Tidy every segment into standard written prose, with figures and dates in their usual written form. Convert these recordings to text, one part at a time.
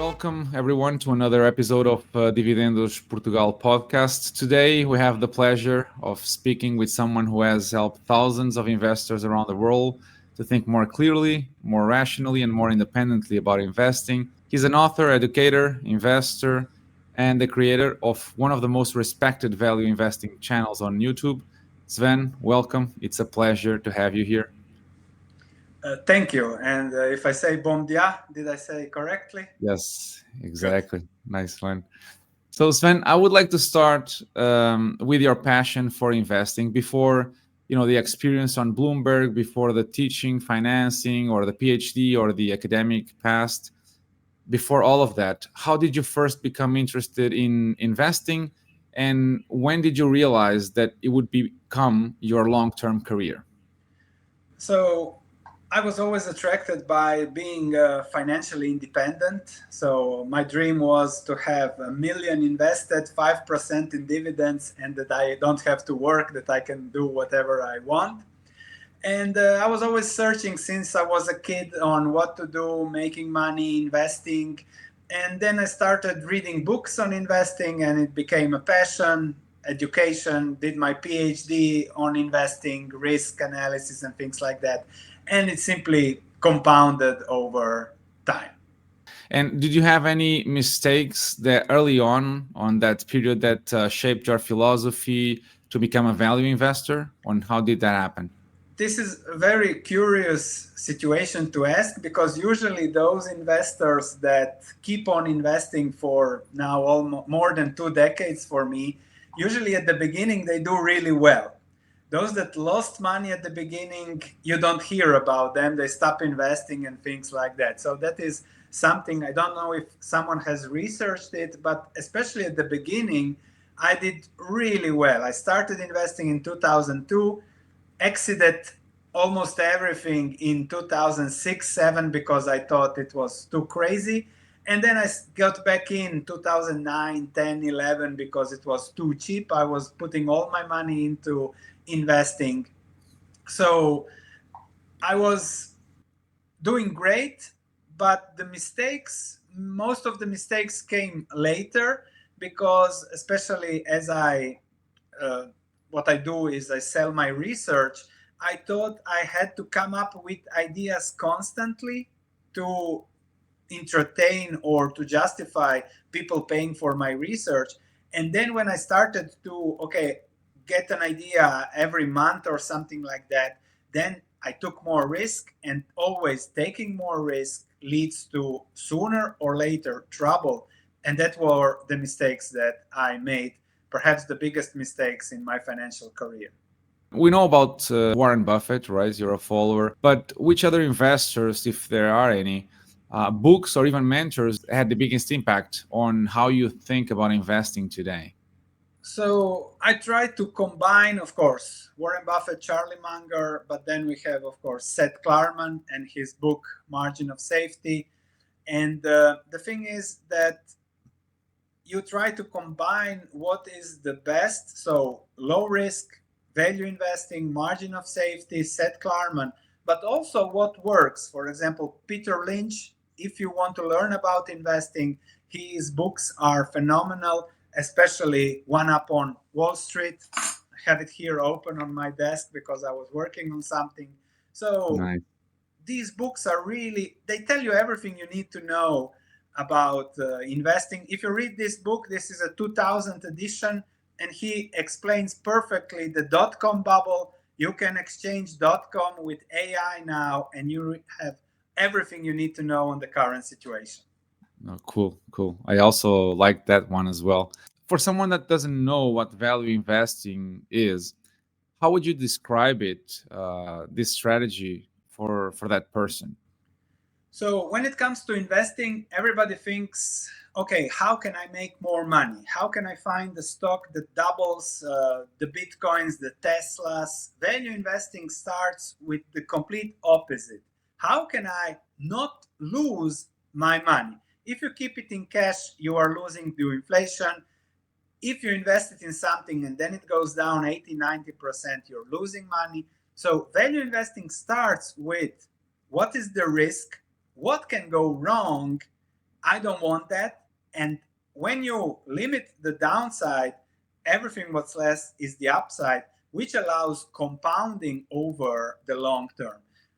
Welcome everyone to another episode of Dividendos Portugal podcast. Today we have the pleasure of speaking with someone who has helped thousands of investors around the world to think more clearly, more rationally, and more independently about investing. He's an author, educator, investor, and the creator of one of the most respected value investing channels on YouTube. Sven, welcome. It's a pleasure to have you here. Thank you. And if I say bom dia, did I say correctly? Yes, exactly. Good. Nice one. So Sven, I would like to start with your passion for investing before, the experience on Bloomberg, before the teaching, financing, or the PhD, or the academic past. Before all of that, how did you first become interested in investing? And when did you realize that it would become your long-term career? So I was always attracted by being financially independent. So my dream was to have $1 million invested, 5% in dividends, and that I don't have to work, that I can do whatever I want. And I was always searching since I was a kid on what to do, making money, investing. And then I started reading books on investing, and it became a passion, education, did my PhD on investing, risk analysis, and things like that. And it simply compounded over time. And did you have any mistakes that early on that period that shaped your philosophy to become a value investor? And how did that happen? This is a very curious situation to ask, because usually those investors that keep on investing for now almost more than 2 decades for me, usually at the beginning they do really well. Those that lost money at the beginning, you don't hear about them. They stop investing and things like that. So that is something, I don't know if someone has researched it, but especially at the beginning, I did really well. I started investing in 2002, exited almost everything in 2006-07 because I thought it was too crazy. And then I got back in 2009, 10, 11 because it was too cheap. I was putting all my money into investing. So I was doing great, but most of the mistakes came later, because especially as what I do is I sell my research. I thought I had to come up with ideas constantly to entertain or to justify people paying for my research. And then when I started to, get an idea every month or something like that, then I took more risk, and always taking more risk leads to sooner or later trouble. And that were the mistakes that I made, perhaps the biggest mistakes in my financial career. We know about Warren Buffett, right? You're a follower. But which other investors, if there are any, books or even mentors had the biggest impact on how you think about investing today? So I try to combine, of course, Warren Buffett, Charlie Munger, but then we have, of course, Seth Klarman and his book, Margin of Safety. And the thing is that you try to combine what is the best. So low risk, value investing, margin of safety, Seth Klarman, but also what works. For example, Peter Lynch, if you want to learn about investing, his books are phenomenal, especially One Up on Wall Street. I have it here open on my desk because I was working on something. So nice. These books are really, they tell you everything you need to know about investing. If you read this book, this is a 2000 edition, and he explains perfectly the dot-com bubble. You can exchange .com with AI now, and you have everything you need to know on the current situation. Oh, cool. I also like that one as well. For someone that doesn't know what value investing is, how would you describe it, this strategy for that person? So when it comes to investing, everybody thinks, how can I make more money? How can I find the stock that doubles, the Bitcoins, the Teslas? Value investing starts with the complete opposite. How can I not lose my money? If you keep it in cash, you are losing to inflation. If you invest it in something and then it goes down 80, 90%, you're losing money. So value investing starts with what is the risk, what can go wrong, I don't want that. And when you limit the downside, everything what's less is the upside, which allows compounding over the long term.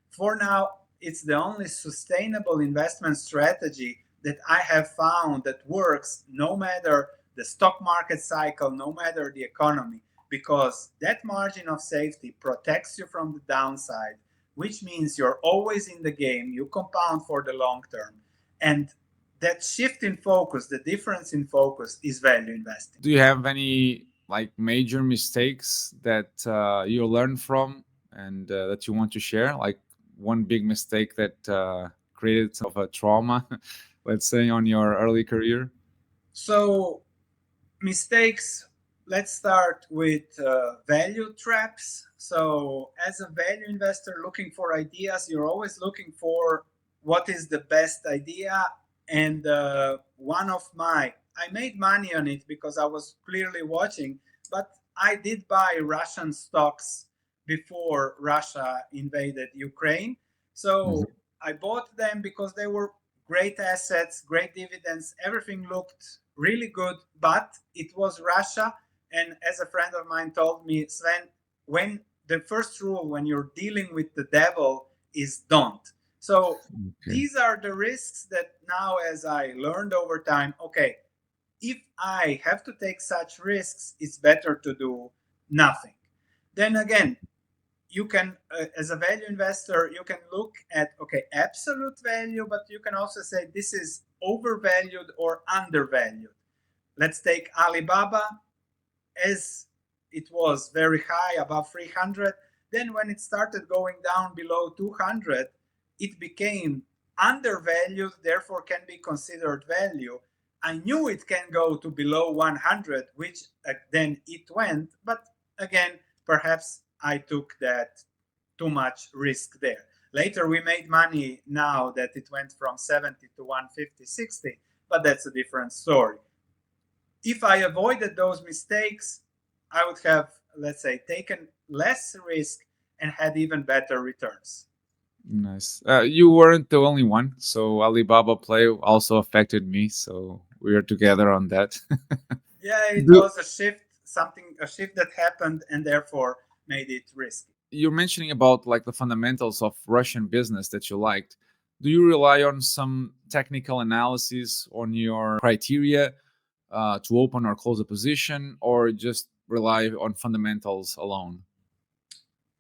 For now, it's the only sustainable investment strategy that I have found that works no matter the stock market cycle, no matter the economy, because that margin of safety protects you from the downside, which means you're always in the game, you compound for the long term. And that shift in focus, the difference in focus, is value investing. Do you have any like major mistakes that you learned from and that you want to share? Like one big mistake that created some of a trauma, let's say, on your early career? So, mistakes, let's start with value traps. So, as a value investor looking for ideas, you're always looking for what is the best idea. And I made money on it because I was clearly watching, but I did buy Russian stocks before Russia invaded Ukraine. So I bought them because they were great assets, great dividends, everything looked really good, but it was Russia. And as a friend of mine told me, Sven, when the first rule when you're dealing with the devil is don't. So these are the risks that now, as I learned over time, okay, if I have to take such risks, it's better to do nothing. Then again, you can, as a value investor, you can look at, okay, absolute value, but you can also say this is overvalued or undervalued. Let's take Alibaba, as it was very high, above 300. Then when it started going down below 200, it became undervalued, therefore can be considered value. I knew it can go to below 100, which then it went. But again, perhaps I took that too much risk there. Later, we made money now that it went from 70 to 150, 60, but that's a different story. If I avoided those mistakes, I would have, let's say, taken less risk and had even better returns. Nice. You weren't the only one. So Alibaba play also affected me. So we are together on that. Yeah, it was a shift that happened and therefore made it risky. You're mentioning about like the fundamentals of Russian business that you liked. Do you rely on some technical analysis on your criteria to open or close a position, or just rely on fundamentals alone?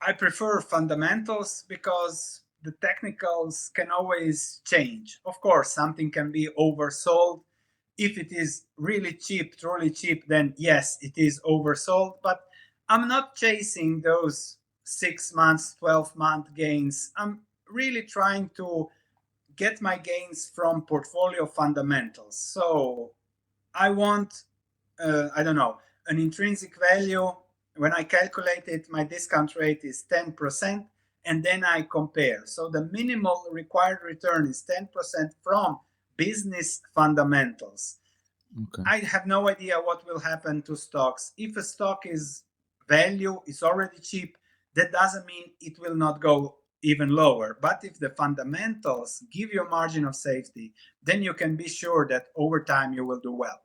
I prefer fundamentals because the technicals can always change. Of course, something can be oversold. If it is really cheap, truly cheap, then yes, it is oversold. But I'm not chasing those 6 months, 12-month gains. I'm really trying to get my gains from portfolio fundamentals. So I want, an intrinsic value. When I calculate it, my discount rate is 10%, and then I compare. So the minimal required return is 10% from business fundamentals. Okay. I have no idea what will happen to stocks. If a stock is value, it's already cheap, that doesn't mean it will not go even lower. But if the fundamentals give you a margin of safety, then you can be sure that over time you will do well.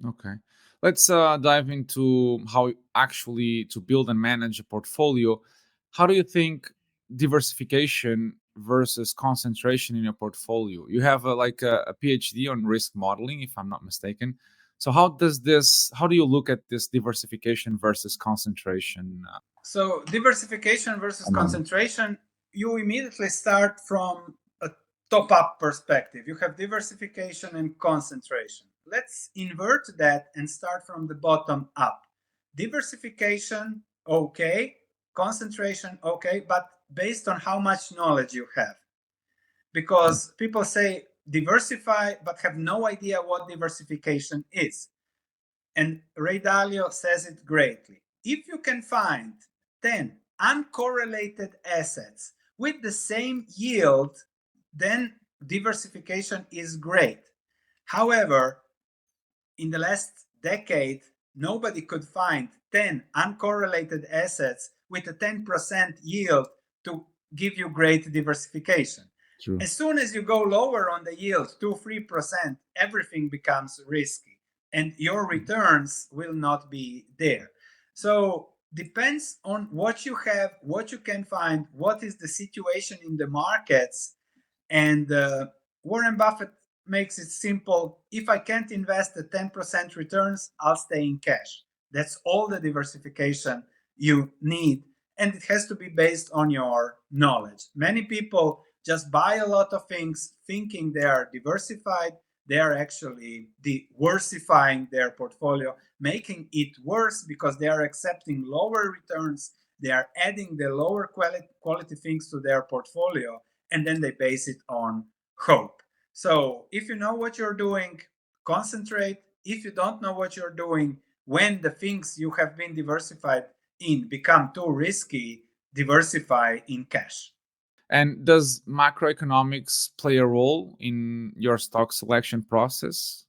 Okay. Let's dive into how actually to build and manage a portfolio. How do you think diversification versus concentration in your portfolio? You have a PhD on risk modeling, if I'm not mistaken. So how do you look at this diversification versus concentration? So diversification versus concentration, you immediately start from a top-up perspective. You have diversification and concentration. Let's invert that and start from the bottom up. Diversification, okay. Concentration, okay. But based on how much knowledge you have. Because people say diversify, but have no idea what diversification is. And Ray Dalio says it greatly. If you can find 10 uncorrelated assets with the same yield, then diversification is great. However, in the last decade, nobody could find 10 uncorrelated assets with a 10% yield to give you great diversification. True. As soon as you go lower on the yield, 2-3%, everything becomes risky and your returns will not be there. So depends on what you have, what you can find, what is the situation in the markets. And Warren Buffett makes it simple. If I can't invest at 10% returns, I'll stay in cash. That's all the diversification you need. And it has to be based on your knowledge. Many people just buy a lot of things thinking they are diversified. They are actually diversifying their portfolio, making it worse because they are accepting lower returns. They are adding the lower quality things to their portfolio, and then they base it on hope. So if you know what you're doing, concentrate. If you don't know what you're doing, when the things you have been diversified in become too risky, diversify in cash. And does macroeconomics play a role in your stock selection process?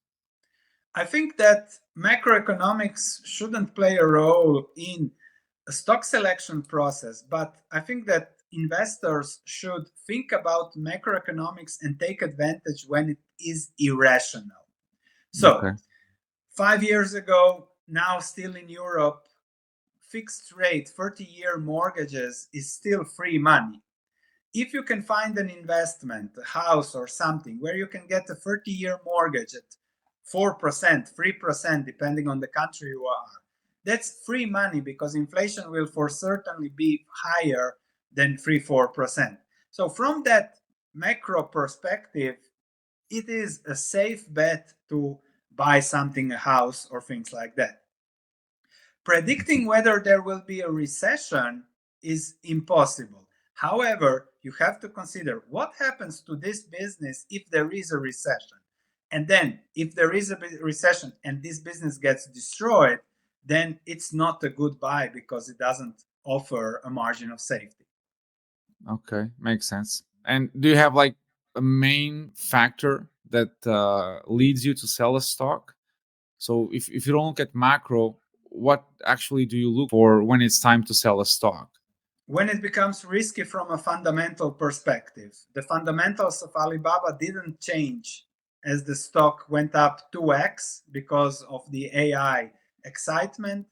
I think that macroeconomics shouldn't play a role in a stock selection process, but I think that investors should think about macroeconomics and take advantage when it is irrational. So, Okay. 5 years ago, now still in Europe, fixed rate 30-year mortgages is still free money. If you can find an investment, a house or something, where you can get a 30-year mortgage at 4%, 3%, depending on the country you are, that's free money because inflation will for certainly be higher than 3-4%. So from that macro perspective, it is a safe bet to buy something, a house or things like that. Predicting whether there will be a recession is impossible. However, you have to consider what happens to this business if there is a recession. And then if there is a recession and this business gets destroyed, then it's not a good buy because it doesn't offer a margin of safety. Okay, makes sense. And do you have like a main factor that leads you to sell a stock? So if you don't look at macro, what actually do you look for when it's time to sell a stock? When it becomes risky from a fundamental perspective, the fundamentals of Alibaba didn't change as the stock went up 2x because of the AI excitement.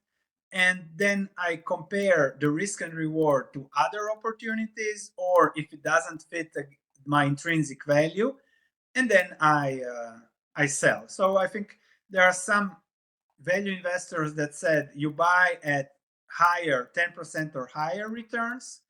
And then I compare the risk and reward to other opportunities, or if it doesn't fit my intrinsic value, and then I sell. So I think there are some value investors that said you buy at higher 10% or higher returns.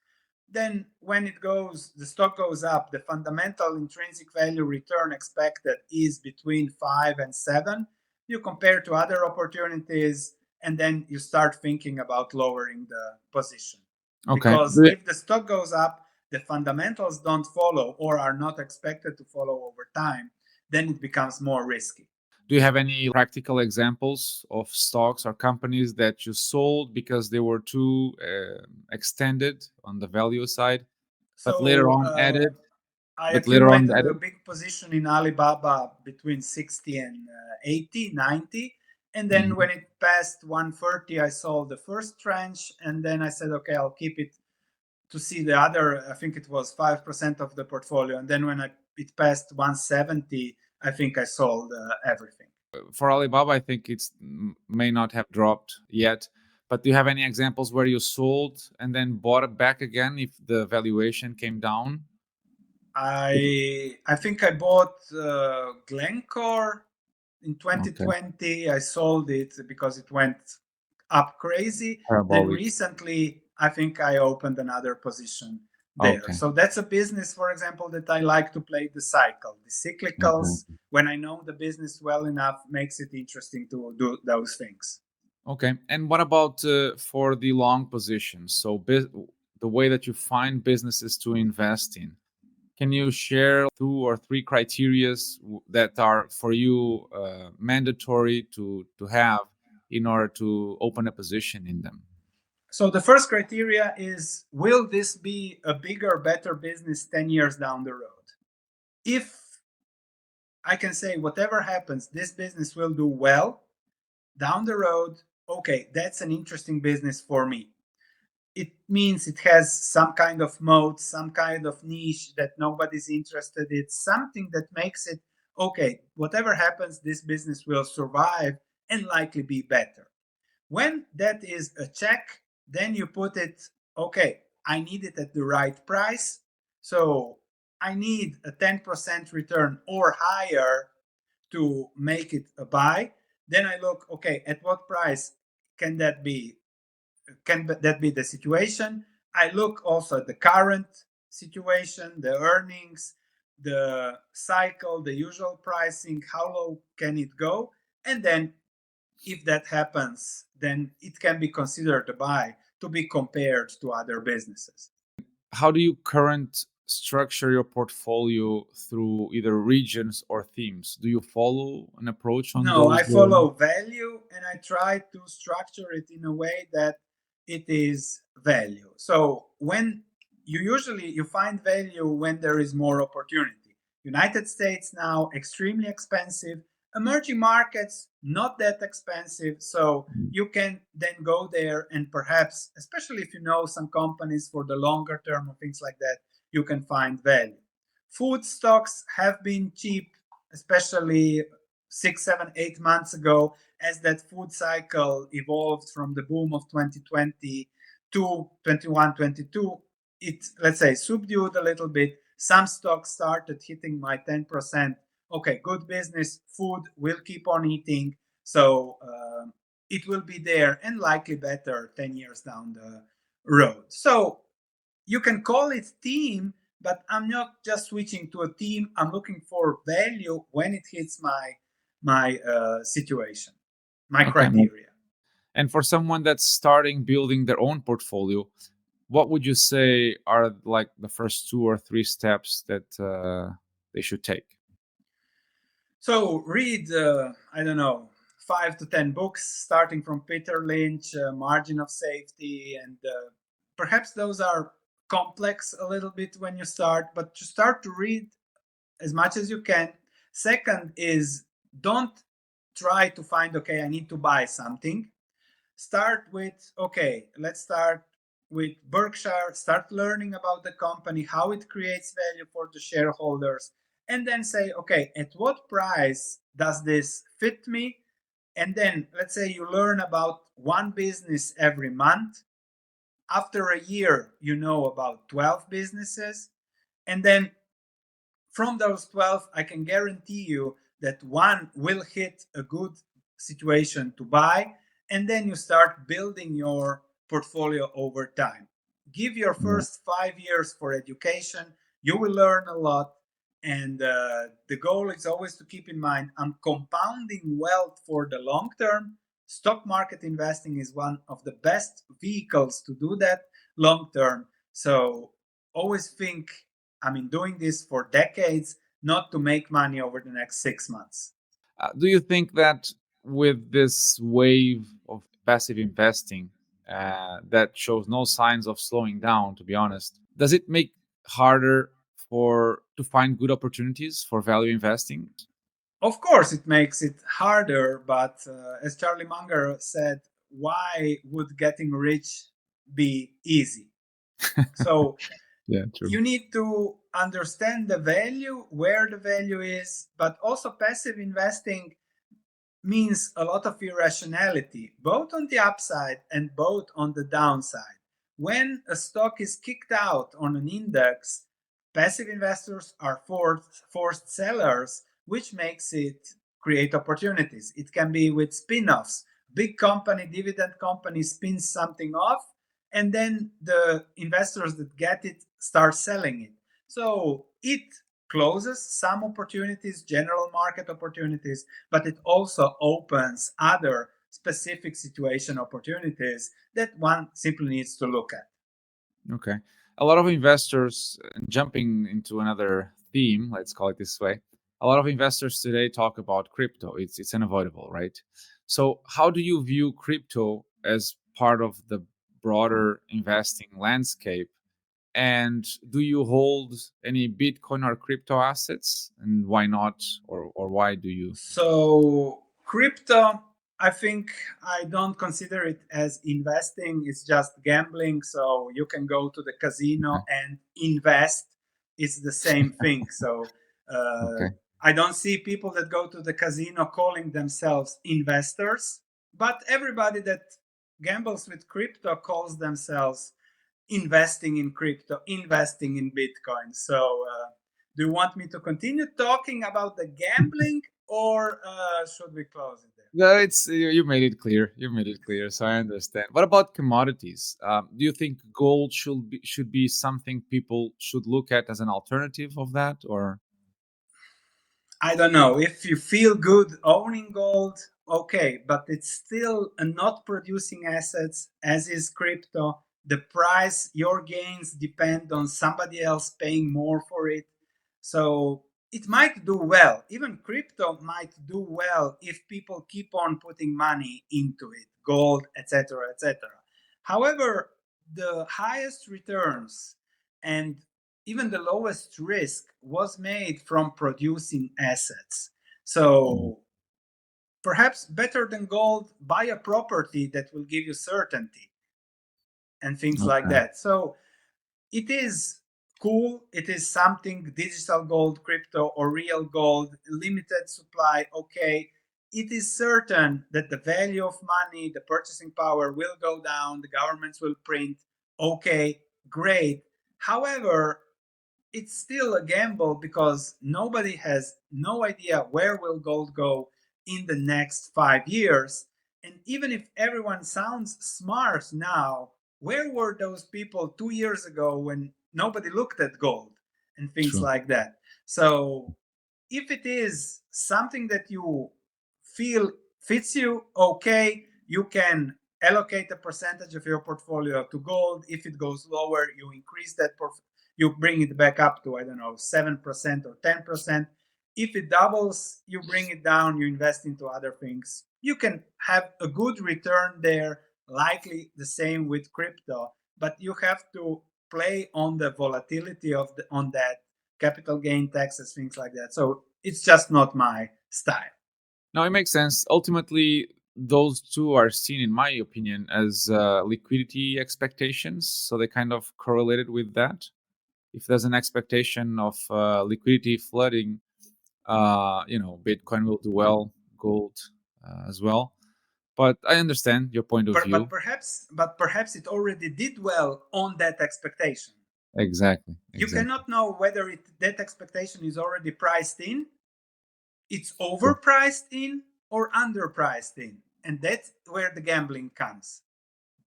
Then when the stock goes up, the fundamental intrinsic value return expected is between 5 and 7. You compare to other opportunities, and then you start thinking about lowering the position. Okay. Because if the stock goes up, the fundamentals don't follow or are not expected to follow over time, then it becomes more risky. Do you have any practical examples of stocks or companies that you sold because they were too extended on the value side, but later on added? I But later on accumulated a added? big position in Alibaba between 60 and 80, 90. And then when it passed 130, I sold the first tranche. And then I said, okay, I'll keep it to see the other. I think it was 5% of the portfolio. And then when it passed 170, I think I sold everything. For Alibaba, I think it's may not have dropped yet. But do you have any examples where you sold and then bought it back again if the valuation came down? I think I bought Glencore in 2020. Okay. I sold it because it went up crazy. Then recently, I think I opened another position there. Okay. So that's a business, for example, that I like to play the cycle. The cyclicals, when I know the business well enough, makes it interesting to do those things. Okay. And what about for the long positions? So the way that you find businesses to invest in. Can you share 2 or 3 criteria that are for you mandatory to have in order to open a position in them? So the first criteria is, will this be a bigger, better business 10 years down the road? If I can say whatever happens, this business will do well down the road, okay, that's an interesting business for me. it means it has some kind of moat, some kind of niche that nobody's interested in, something that makes it, okay, whatever happens, this business will survive and likely be better. When that is a check, then you put it, okay, I need it at the right price. So I need a 10% return or higher to make it a buy. Then I look, okay, at what price can that be? Can that be the situation? I look also at the current situation, the earnings, the cycle, the usual pricing, how low can it go? And then if that happens, then it can be considered a buy to be compared to other businesses. How do you current structure your portfolio through either regions or themes? Do you follow an approach on No, I those? follow value and I try to structure it in a way that it is value. So when you find value when there is more opportunity. United States now extremely expensive, emerging markets not that expensive, so you can then go there and perhaps, especially if you know some companies for the longer term or things like that, you can find value. Food stocks have been cheap, especially 6, 7, 8 months ago, as that food cycle evolved from the boom of 2020 to 21, 22. It, let's say, subdued a little bit. Some stocks started hitting my 10%. Okay, good business, food will keep on eating. So it will be there and likely better 10 years down the road. So you can call it theme, but I'm not just switching to a theme. I'm looking for value when it hits my situation, my criteria. And for someone that's starting building their own portfolio, what would you say are like the first 2 or 3 steps that they should take? So read, I don't know, 5 to 10 books, starting from Peter Lynch, Margin of Safety, and perhaps those are complex a little bit when you start, but to start to read as much as you can. Second is, don't try to find, okay, I need to buy something. Start with, okay, let's start with Berkshire, start learning about the company, how it creates value for the shareholders, and then say, okay, at what price does this fit me? And then let's say you learn about one business every month. After a year, you know about 12 businesses. And then from those 12, I can guarantee you that one will hit a good situation to buy. And then you start building your portfolio over time. Give your first 5 years for education. You will learn a lot. And the goal is always to keep in mind, I'm compounding wealth for the long term. Stock market investing is one of the best vehicles to do that long term. So always think, doing this for decades, not to make money over the next 6 months. Do you think that with this wave of passive investing that shows no signs of slowing down, to be honest, does it make harder for to find good opportunities for value investing? Of course, it makes it harder, but as Charlie Munger said, why would getting rich be easy? So Yeah, true. you need to understand the value, where the value is, but also passive investing means a lot of irrationality, both on the upside and both on the downside. When a stock is kicked out on an index, passive investors are forced sellers, which makes it create opportunities. It can be with spin-offs. Big company, dividend company spins something off, and then the investors that get it start selling it. So it closes some opportunities, general market opportunities, but it also opens other specific situation opportunities that one simply needs to look at. Okay. A lot of investors, jumping into another theme, let's call it this way, a lot of investors today talk about crypto. It's unavoidable, right? So, how do you view crypto as part of the broader investing landscape? And do you hold any Bitcoin or crypto assets? And why not? Or why do you? So, crypto I think I don't consider it as investing. It's just gambling. So you can go to the casino Okay. and invest. It's the same thing. So Okay. I don't see people that go to the casino calling themselves investors, but everybody that gambles with crypto calls themselves investing in crypto, investing in Bitcoin. So do you want me to continue talking about the gambling, or should we close it there? No, it's you made it clear. You made it clear, so I understand. What about commodities? Do you think gold should be something people should look at as an alternative of that, or I don't know. If you feel good owning gold, okay, but it's still a not producing assets, as is crypto. The price, your gains depend on somebody else paying more for it. So it might do well. Even crypto might do well if people keep on putting money into it, gold, etc., etc. However, the highest returns and even the lowest risk was made from producing assets. So perhaps better than gold, buy a property that will give you certainty and things like okay? that. So it is cool. It is something digital gold, crypto, or real gold, limited supply. Okay. It is certain that the value of money, the purchasing power will go down, the governments will print. Okay, great. However, it's still a gamble because nobody has no idea where will gold go in the next 5 years. And even if everyone sounds smart now, where were those people 2 years ago when nobody looked at gold and things True. like that? So if it is something that you feel fits you, okay, you can allocate a percentage of your portfolio to gold. If it goes lower, you increase that you bring it back up to, I don't know, 7% or 10%. If it doubles, you bring it down, you invest into other things. You can have a good return there, likely the same with crypto, but you have to play on the volatility of on that capital gain taxes, things like that. So it's just not my style. No, it makes sense. Ultimately, those two are seen, in my opinion, as liquidity expectations. So they kind of correlated with that. If there's an expectation of liquidity flooding, Bitcoin will do well, gold as well. But I understand your point of But view. perhaps it already did well on that expectation. Exactly. You Exactly. cannot know whether that expectation is already priced in, it's True. overpriced in, or underpriced in. And that's where the gambling comes.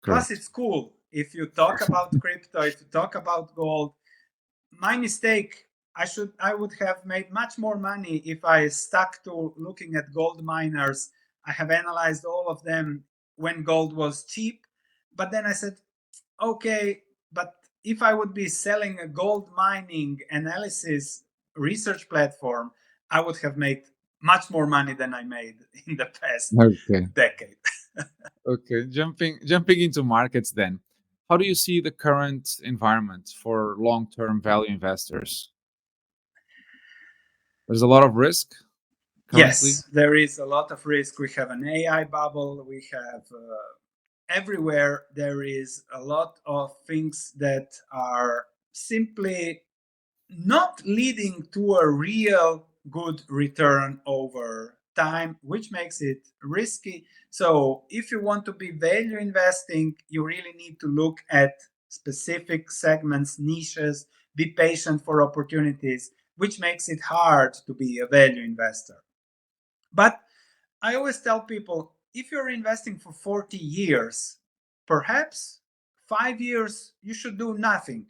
Plus, Correct. it's cool if you talk about crypto, if you talk about gold. My mistake. I would have made much more money if I stuck to looking at gold miners. I have analyzed all of them when gold was cheap, but then I said, okay, but if I would be selling a gold mining analysis research platform, I would have made much more money than I made in the past Okay. decade. Okay. Jumping into markets then. How do you see the current environment for long-term value investors? There's a lot of risk currently. Yes, there is a lot of risk. We have an AI bubble. We have everywhere there is a lot of things that are simply not leading to a real good return over time, which makes it risky. So, if you want to be value investing, you really need to look at specific segments, niches, be patient for opportunities, which makes it hard to be a value investor. But I always tell people, if you're investing for 40 years, perhaps 5 years you should do nothing.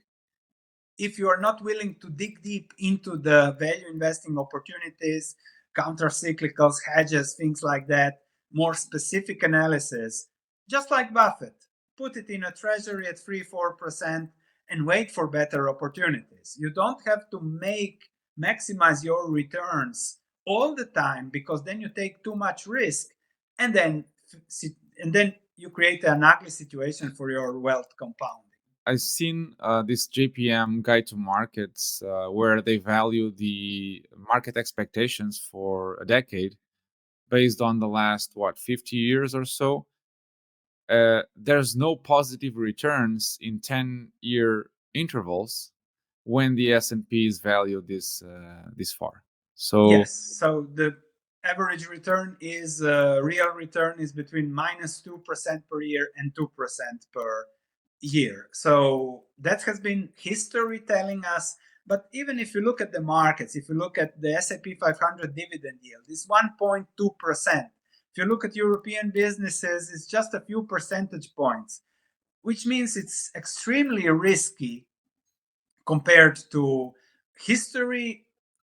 If you are not willing to dig deep into the value investing opportunities, counter cyclicals, hedges, things like that, more specific analysis, just like Buffett, put it in a treasury at 3-4% and wait for better opportunities. You don't have to maximize your returns all the time, because then you take too much risk, and then you create an ugly situation for your wealth compounding. I've seen this JPM guide to markets where they value the market expectations for a decade based on the last 50 years or so, there's no positive returns in 10-year intervals when the S&P is valued this far. So yes, so the average return is real return is between -2% per year and 2% per year. So that has been history telling us. But even if you look at the markets, if you look at the S&P 500 dividend yield, it's 1.2%. If you look at European businesses, it's just a few percentage points, which means it's extremely risky compared to history,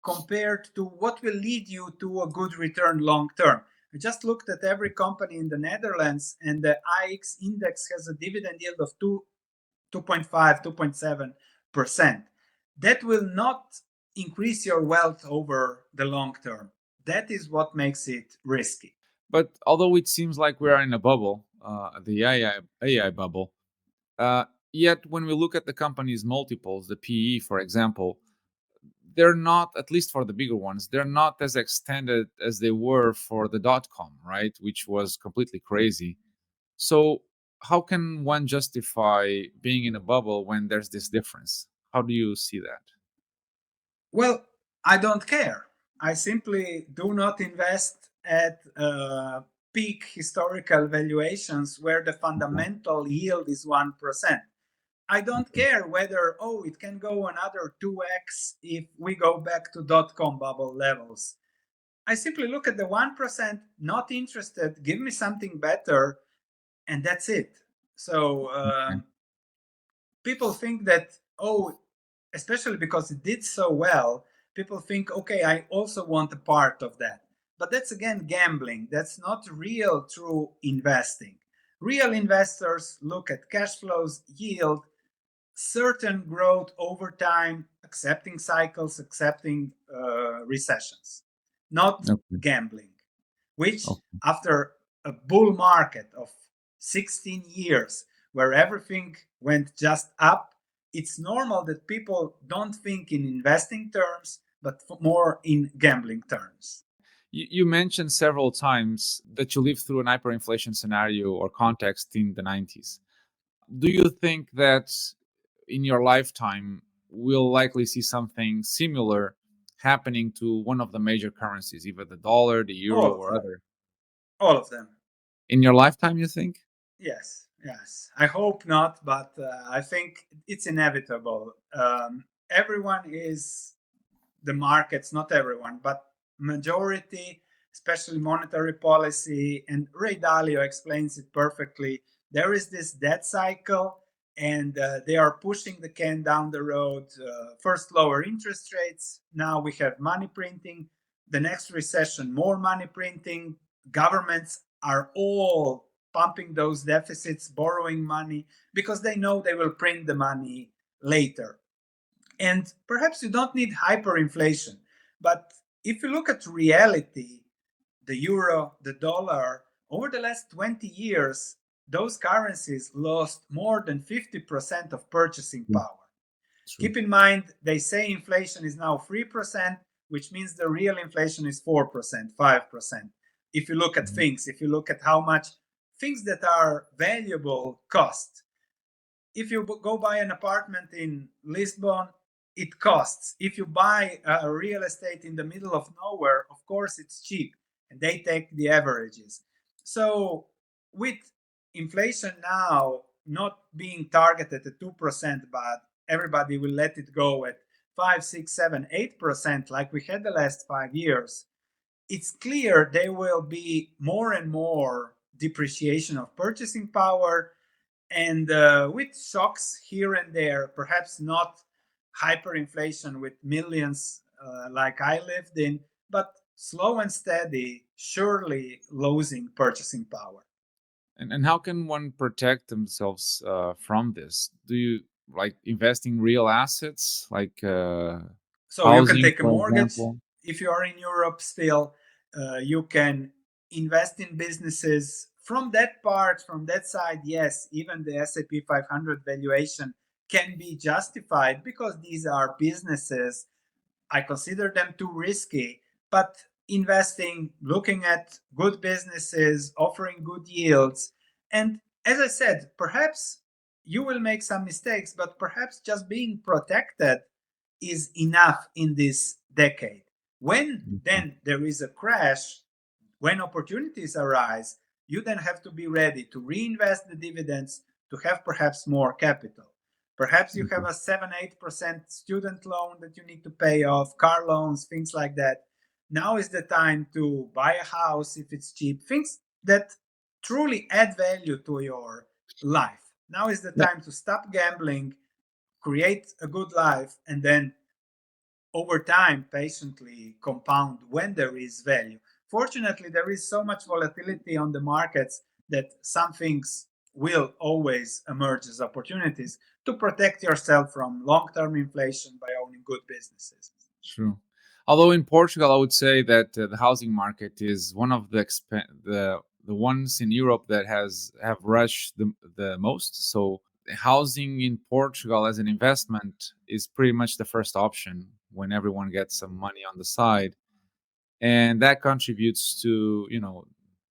compared to what will lead you to a good return long term. I just looked at every company in the Netherlands, and the IX index has a dividend yield of 2.5, 2.7%. That will not increase your wealth over the long term. That is what makes it risky. but although it seems like we are in a bubble, the AI bubble, yet when we look at the company's multiples, the PE, for example, they're not, at least for the bigger ones, they're not as extended as they were for the dot-com, right? Which was completely crazy. So how can one justify being in a bubble when there's this difference? How do you see that? Well, I don't care. I simply do not invest at peak historical valuations where the fundamental yield is 1%. I don't care whether, it can go another 2x if we go back to dot-com bubble levels. I simply look at the 1%, not interested, give me something better, and that's it. So people think that, especially because it did so well, people think, okay, I also want a part of that. But that's again gambling. That's not real true investing. Real investors look at cash flows, yield, certain growth over time, accepting cycles, accepting recessions, not Okay. gambling, which Okay. after a bull market of 16 years where everything went just up, it's normal that people don't think in investing terms, but more in gambling terms. You mentioned several times that you lived through an hyperinflation scenario or context in the 90s. Do you think that in your lifetime we'll likely see something similar happening to one of the major currencies, either the dollar, the euro, All of or them. other? All of them. In your lifetime, you think? Yes, yes. I hope not, but I think it's inevitable. Everyone is the markets, not everyone, but majority, especially monetary policy, and Ray Dalio explains it perfectly. There is this debt cycle, and they are pushing the can down the road. First, lower interest rates. Now we have money printing. The next recession, more money printing. Governments are all pumping those deficits, borrowing money, because they know they will print the money later. And perhaps you don't need hyperinflation. But if you look at reality, the euro, the dollar, over the last 20 years, those currencies lost more than 50% of purchasing Mm. power. True. Keep in mind, they say inflation is now 3%, which means the real inflation is 4%, 5%. If you look at Mhm. things, if you look at how much things that are valuable cost. If you go buy an apartment in Lisbon, it costs. If you buy a real estate in the middle of nowhere, of course it's cheap, and they take the averages. So with inflation now not being targeted at 2%, but everybody will let it go at 5, 6, 7, 8%, like we had the last 5 years, it's clear there will be more and more depreciation of purchasing power, and with shocks here and there, perhaps not hyperinflation with millions like I lived in, but slow and steady, surely losing purchasing power. And how can one protect themselves from this? Do you like invest in real assets, like So you can housing, take a for mortgage example? if you are in Europe still. You can invest in businesses from that part, from that side. Yes, even the S&P 500 valuation can be justified because these are businesses. I consider them too risky, but investing, looking at good businesses, offering good yields. And as I said, perhaps you will make some mistakes, but perhaps just being protected is enough in this decade. When then there is a crash, when opportunities arise, you then have to be ready to reinvest the dividends to have perhaps more capital. Perhaps you have a 7-8% student loan that you need to pay off, car loans, things like that. Now is the time to buy a house if it's cheap, things that truly add value to your life. Now is the time to stop gambling, create a good life, and then over time patiently compound when there is value. Fortunately, there is so much volatility on the markets that some things will always emerge as opportunities to protect yourself from long-term inflation by owning good businesses. True. Although in Portugal, I would say that the housing market is one of the ones in Europe that have rushed the most. So housing in Portugal as an investment is pretty much the first option when everyone gets some money on the side, and that contributes to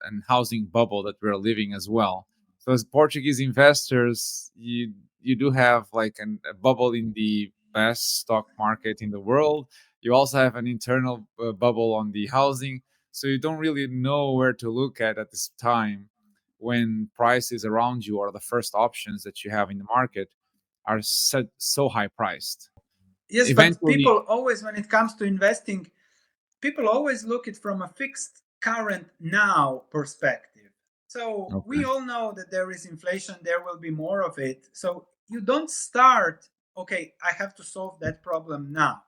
an housing bubble that we're living as well. So as Portuguese investors, you do have like a bubble in the best stock market in the world. You also have an internal bubble on the housing, so you don't really know where to look at this time when prices around you or the first options that you have in the market are so high priced. Yes, but Eventually, people always, when it comes to investing, people always look at it from a fixed current now perspective. So okay, we all know that there is inflation, there will be more of it. So you don't start, okay, I have to solve that problem now.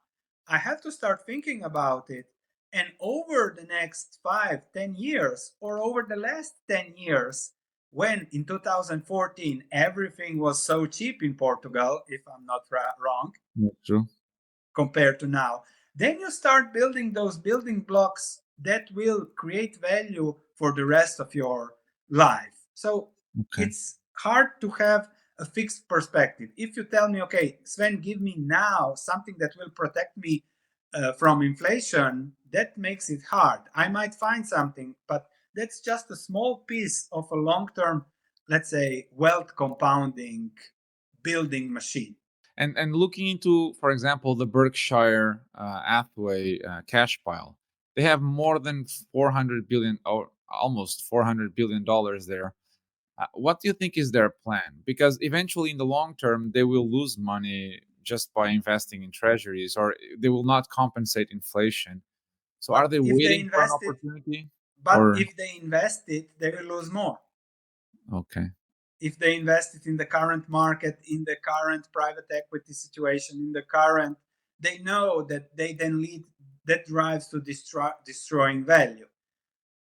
I have to start thinking about it. And over the next 5-10 years, or over the last 10 years, when in 2014 everything was so cheap in Portugal, if I'm not wrong, that's true. compared to now, then you start building those building blocks that will create value for the rest of your life. So Okay. it's hard to have a fixed perspective. If you tell me, okay, Sven, give me now something that will protect me from inflation, that makes it hard. I might find something, but that's just a small piece of a long term, let's say, wealth compounding building machine. And looking into, for example, the Berkshire Hathaway cash pile, they have more than 400 billion or almost 400 billion dollars there. What do you think is their plan? Because eventually, in the long term, they will lose money just by investing in treasuries, or they will not compensate inflation. So, are But they if they waiting for an invest it, opportunity? but Or if they invest it, they will lose more. okay, If they invest it in the current market, in the current private equity situation, in the current, they know that they then lead, that drives to destroying value.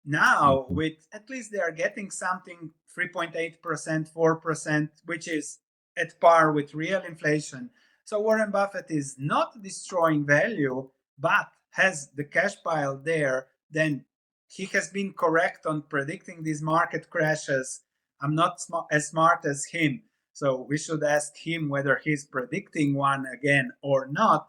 Now, okay, with at least they are getting something 3.8%, 4%, which is at par with real inflation. So Warren Buffett is not destroying value, but has the cash pile there. Then he has been correct on predicting these market crashes. I'm not as smart as him. So we should ask him whether he's predicting one again or not.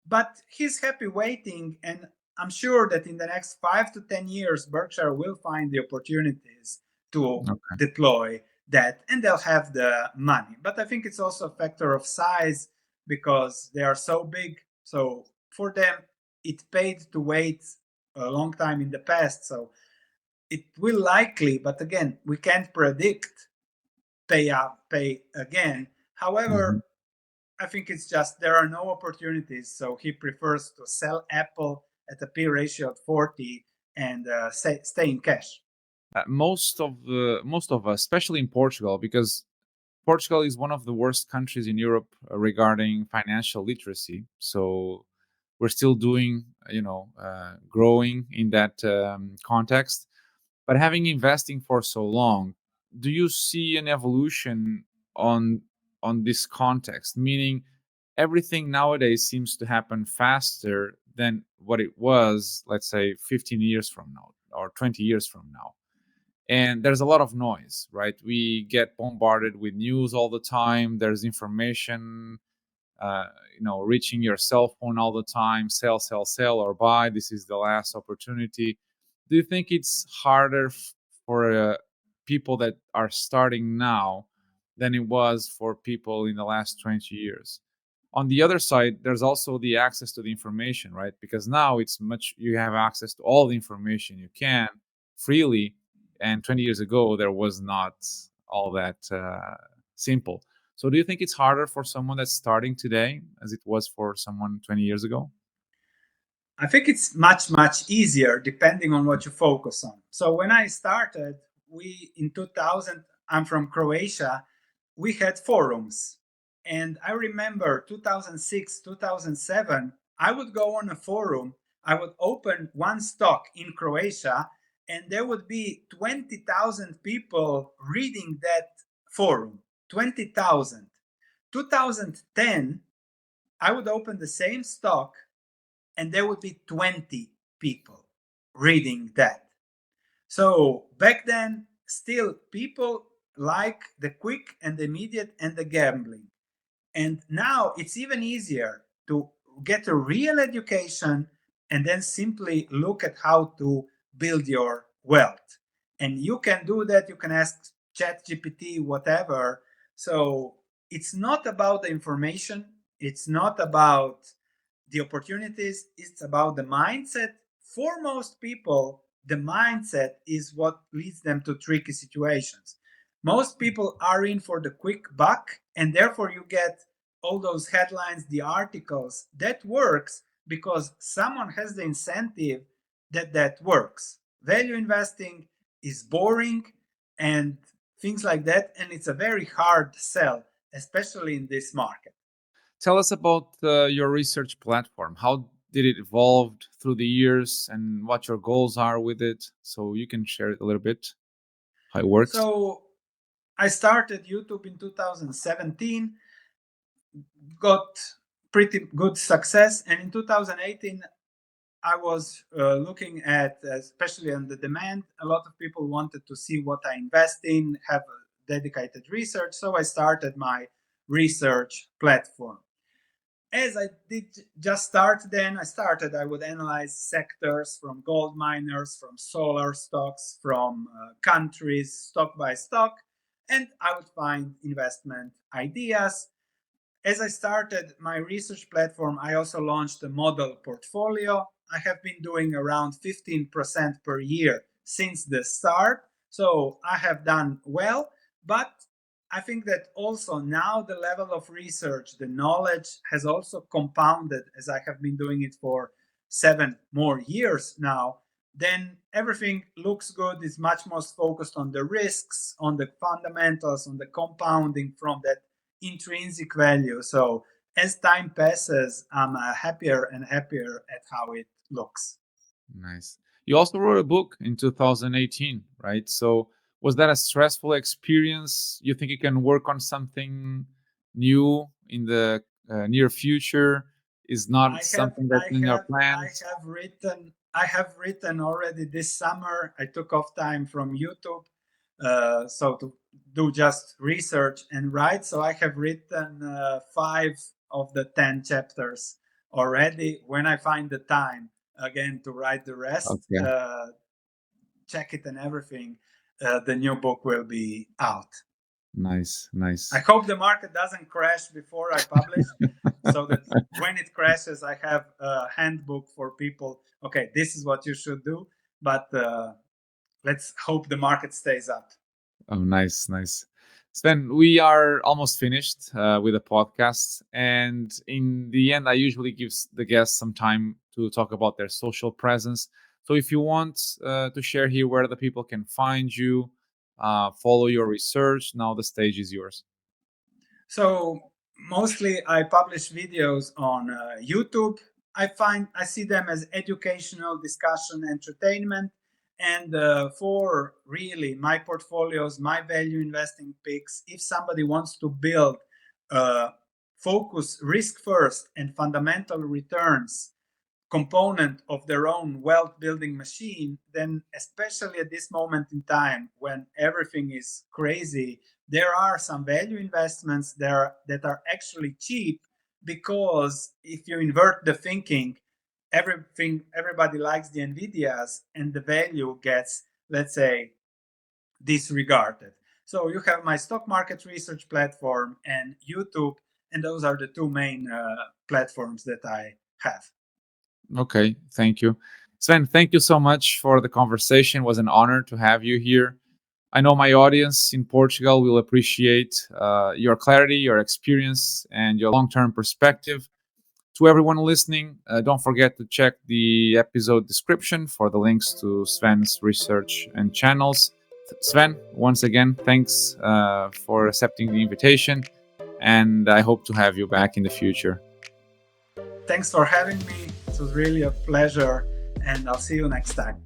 But he's happy waiting, and I'm sure that in the next 5 to 10 years, Berkshire will find the opportunities to okay. deploy that, and they'll have the money. But I think it's also a factor of size because they are so big. So for them, it paid to wait a long time in the past. So it will likely, but again, we can't predict pay again. Mhm. However, I think it's just there are no opportunities, so he prefers to sell Apple at a P ratio of 40 and stay in cash. Most of us, especially in Portugal, because Portugal is one of the worst countries in Europe regarding financial literacy. So we're still doing, growing in that context. But having investing for so long, do you see an evolution on on this context? Meaning, everything nowadays seems to happen faster than what it was, let's say, 15 years from now or 20 years from now, and there's a lot of noise, right? We get bombarded with news all the time. There's information reaching your cell phone all the time, sell, or buy. This is the last opportunity. Do you think it's harder for people that are starting now than it was for people in the last 20 years? On the other side, there's also the access to the information, right? Because now you have access to all the information you can freely. And 20 years ago, there was not all that simple. So do you think it's harder for someone that's starting today as it was for someone 20 years ago? I think it's much, much easier depending on what you focus on. So when I started, in 2000, I'm from Croatia, we had forums. And I remember 2006, 2007, I would go on a forum, I would open one stock in Croatia, and there would be 20,000 people reading that forum. 20,000. 2010, I would open the same stock and there would be 20 people reading that. So back then, still people like the quick and the immediate and the gambling. And now it's even easier to get a real education and then simply look at how to build your wealth. And you can do that. You can ask ChatGPT, whatever. So it's not about the information. It's not about the opportunities. It's about the mindset. For most people, the mindset is what leads them to tricky situations. Most people are in for the quick buck, and therefore you get all those headlines, the articles. That works because someone has the incentive that works. Value investing is boring and things like that, and it's a very hard sell, especially in this market. Tell us about your research platform. How did it evolve through the years and what your goals are with it? So you can share it a little bit, how it works. So I started YouTube in 2017, got pretty good success. And in 2018, I was looking at, especially on the demand, a lot of people wanted to see what I invest in, have a dedicated research. So I started my research platform. As I did just start then, I would analyze sectors from gold miners, from solar stocks, from countries, stock by stock, and I would find investment ideas. As I started my research platform, I also launched a model portfolio. I have been doing around 15% per year since the start. So I have done well, but I think that also now the level of research, the knowledge has also compounded as I have been doing it for 7 more years now. Then everything looks good, is much more focused on the risks, on the fundamentals, on the compounding from that intrinsic value. So as time passes, I'm happier and happier at how it looks. Nice. You also wrote a book in 2018, right? So was that a stressful experience? You think you can work on something new in the near future? Is not something that's in your plans? I have written already this summer. I took off time from YouTube, so to do just research and write. So I have written 5 of the 10 chapters already. When I find the time again to write the rest, check it and everything, the new book will be out. Nice. I hope the market doesn't crash before I publish, so that when it crashes, I have a handbook for people. Okay, this is what you should do, but let's hope the market stays up. Oh, nice. Sven, we are almost finished with the podcast. And in the end, I usually give the guests some time to talk about their social presence. So if you want to share here where the people can find you, follow your research, now the stage is yours. So mostly I publish videos on YouTube. I see them as educational, discussion, entertainment. And for really my portfolios, my value investing picks, if somebody wants to build focus risk first and fundamental returns component of their own wealth building machine, then especially at this moment in time when everything is crazy, there are some value investments there that are actually cheap, because if you invert the thinking, everybody likes the NVIDIAs and the value gets, let's say, disregarded. So you have my stock market research platform and YouTube, and those are the two main platforms that I have. Okay, thank you. Sven, thank you so much for the conversation. It was an honor to have you here. I know my audience in Portugal will appreciate your clarity, your experience, and your long-term perspective. To everyone listening, don't forget to check the episode description for the links to Sven's research and channels. Sven, once again, thanks for accepting the invitation, and I hope to have you back in the future. Thanks for having me. It was really a pleasure, and I'll see you next time.